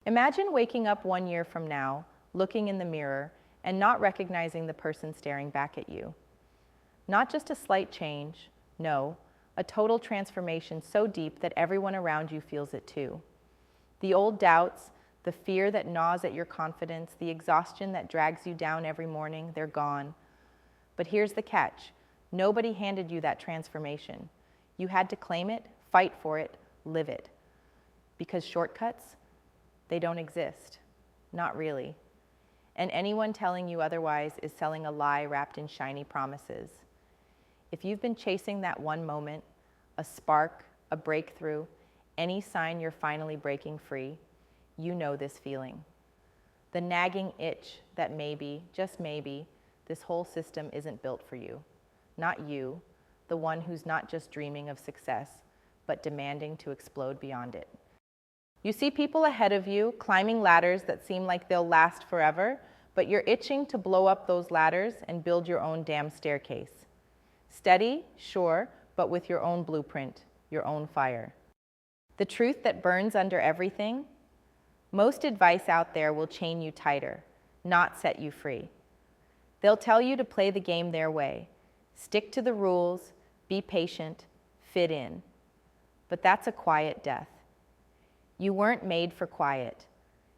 Imagine waking up 1 year from now, looking in the mirror, and not recognizing the person staring back at you. Not just a slight change, no, a total transformation so deep that everyone around you feels it too. The old doubts, the fear that gnaws at your confidence, the exhaustion that drags you down every morning, they're gone. But here's the catch. Nobody handed you that transformation. You had to claim it, fight for it, live it. Because shortcuts, they don't exist. Not really. And anyone telling you otherwise is selling a lie wrapped in shiny promises. If you've been chasing that one moment, a spark, a breakthrough, any sign you're finally breaking free, you know this feeling. The nagging itch that maybe, just maybe, this whole system isn't built for you. Not you, the one who's not just dreaming of success, but demanding to explode beyond it. You see people ahead of you climbing ladders that seem like they'll last forever, but you're itching to blow up those ladders and build your own damn staircase. Steady, sure, but with your own blueprint, your own fire. The truth that burns under everything? Most advice out there will chain you tighter, not set you free. They'll tell you to play the game their way. Stick to the rules, be patient, fit in. But that's a quiet death. You weren't made for quiet.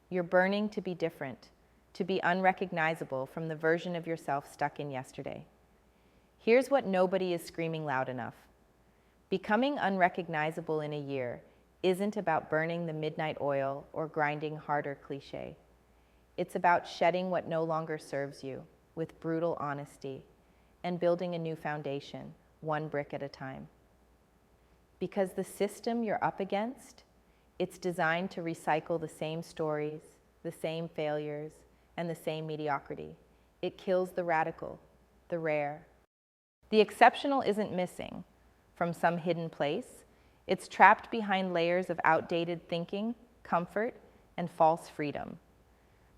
You're burning to be different, to be unrecognizable from the version of yourself stuck in yesterday. Here's what nobody is screaming loud enough. Becoming unrecognizable in a year isn't about burning the midnight oil or grinding harder cliche. It's about shedding what no longer serves you with brutal honesty and building a new foundation, one brick at a time. Because the system you're up against, it's designed to recycle the same stories, the same failures, and the same mediocrity. It kills the radical, the rare. The exceptional isn't missing from some hidden place. It's trapped behind layers of outdated thinking, comfort, and false freedom.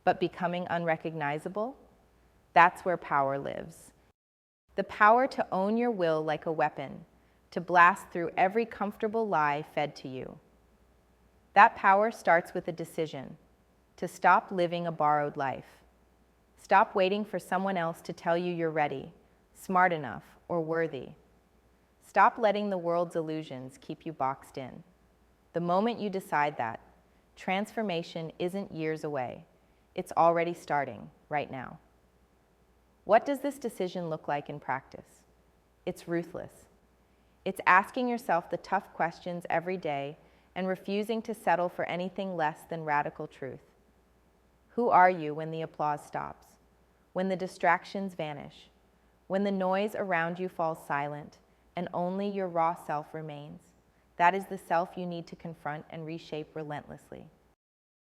But becoming unrecognizable, that's where power lives. The power to own your will like a weapon, to blast through every comfortable lie fed to you. That power starts with a decision to stop living a borrowed life. Stop waiting for someone else to tell you you're ready, smart enough, or worthy. Stop letting the world's illusions keep you boxed in. The moment you decide that, transformation isn't years away. It's already starting right now. What does this decision look like in practice? It's ruthless. It's asking yourself the tough questions every day and refusing to settle for anything less than radical truth. Who are you when the applause stops? When the distractions vanish? When the noise around you falls silent and only your raw self remains? That is the self you need to confront and reshape relentlessly.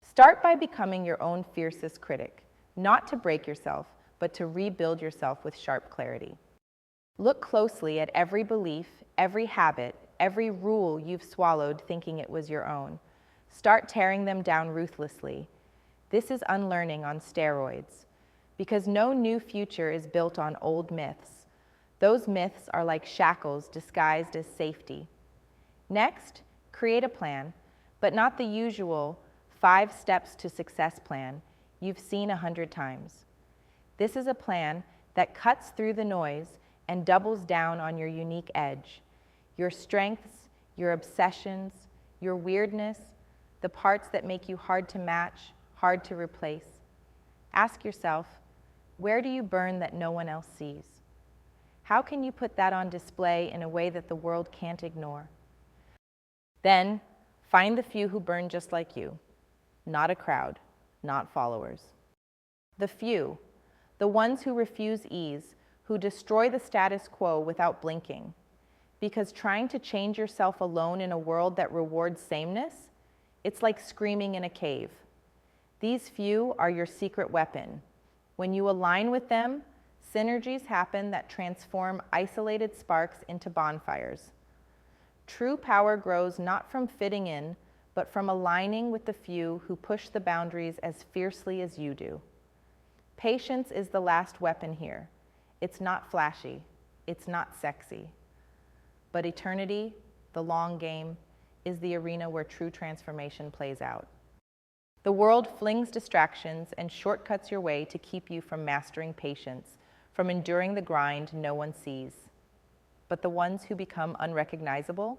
Start by becoming your own fiercest critic, not to break yourself, but to rebuild yourself with sharp clarity. Look closely at every belief, every habit, every rule you've swallowed thinking it was your own. Start tearing them down ruthlessly. This is unlearning on steroids, because no new future is built on old myths. Those myths are like shackles disguised as safety. Next, create a plan, but not the usual 5 steps to success plan you've seen 100 times. This is a plan that cuts through the noise and doubles down on your unique edge, your strengths, your obsessions, your weirdness, the parts that make you hard to match, hard to replace. Ask yourself, where do you burn that no one else sees? How can you put that on display in a way that the world can't ignore? Then, find the few who burn just like you. Not a crowd, not followers. The few, the ones who refuse ease, who destroy the status quo without blinking. Because trying to change yourself alone in a world that rewards sameness, it's like screaming in a cave. These few are your secret weapon. When you align with them, synergies happen that transform isolated sparks into bonfires. True power grows not from fitting in, but from aligning with the few who push the boundaries as fiercely as you do. Patience is the last weapon here. It's not flashy, it's not sexy. But eternity, the long game, is the arena where true transformation plays out. The world flings distractions and shortcuts your way to keep you from mastering patience, from enduring the grind no one sees. But the ones who become unrecognizable,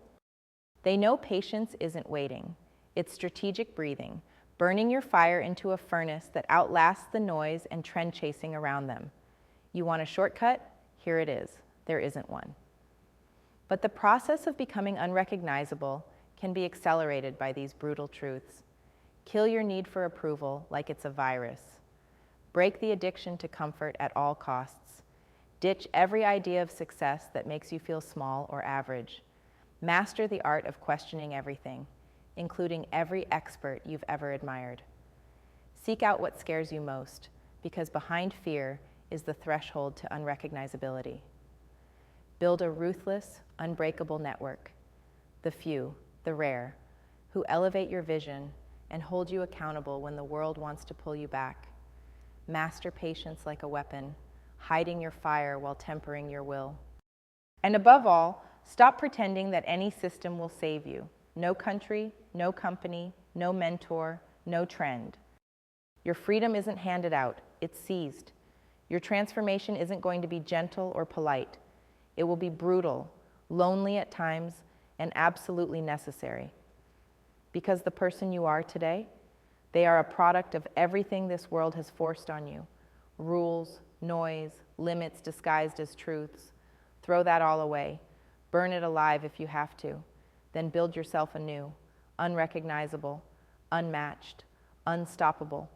they know patience isn't waiting. It's strategic breathing, burning your fire into a furnace that outlasts the noise and trend chasing around them. You want a shortcut? Here it is. There isn't one. But the process of becoming unrecognizable can be accelerated by these brutal truths. Kill your need for approval like it's a virus. Break the addiction to comfort at all costs. Ditch every idea of success that makes you feel small or average. Master the art of questioning everything, including every expert you've ever admired. Seek out what scares you most, because behind fear is the threshold to unrecognizability. Build a ruthless, unbreakable network. The few, the rare, who elevate your vision and hold you accountable when the world wants to pull you back. Master patience like a weapon, hiding your fire while tempering your will. And above all, stop pretending that any system will save you. No country, no company, no mentor, no trend. Your freedom isn't handed out, it's seized. Your transformation isn't going to be gentle or polite. It will be brutal, lonely at times, and absolutely necessary. Because the person you are today, they are a product of everything this world has forced on you. Rules, noise, limits disguised as truths. Throw that all away. Burn it alive if you have to. Then build yourself anew, unrecognizable, unmatched, unstoppable.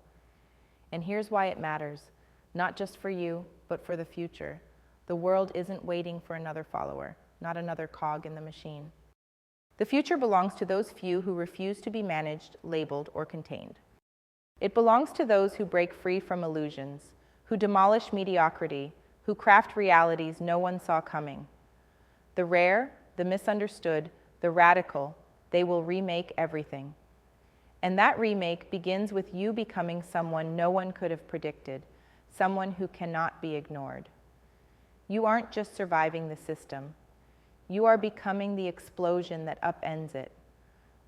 And here's why it matters, not just for you, but for the future. The world isn't waiting for another follower, not another cog in the machine. The future belongs to those few who refuse to be managed, labeled, or contained. It belongs to those who break free from illusions, who demolish mediocrity, who craft realities no one saw coming. The rare, the misunderstood, the radical, they will remake everything. And that remake begins with you becoming someone no one could have predicted, someone who cannot be ignored. You aren't just surviving the system. You are becoming the explosion that upends it.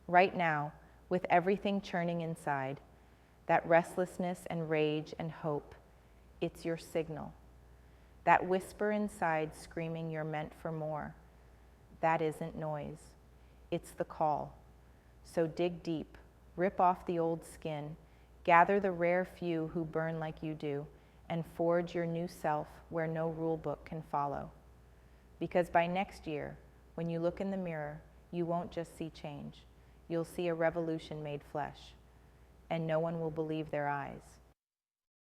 Right now, with everything churning inside, that restlessness and rage and hope, it's your signal. That whisper inside screaming you're meant for more, that isn't noise. It's the call. So dig deep, rip off the old skin, gather the rare few who burn like you do, and forge your new self where no rule book can follow. Because by next year, when you look in the mirror, you won't just see change. You'll see a revolution made flesh, and no one will believe their eyes.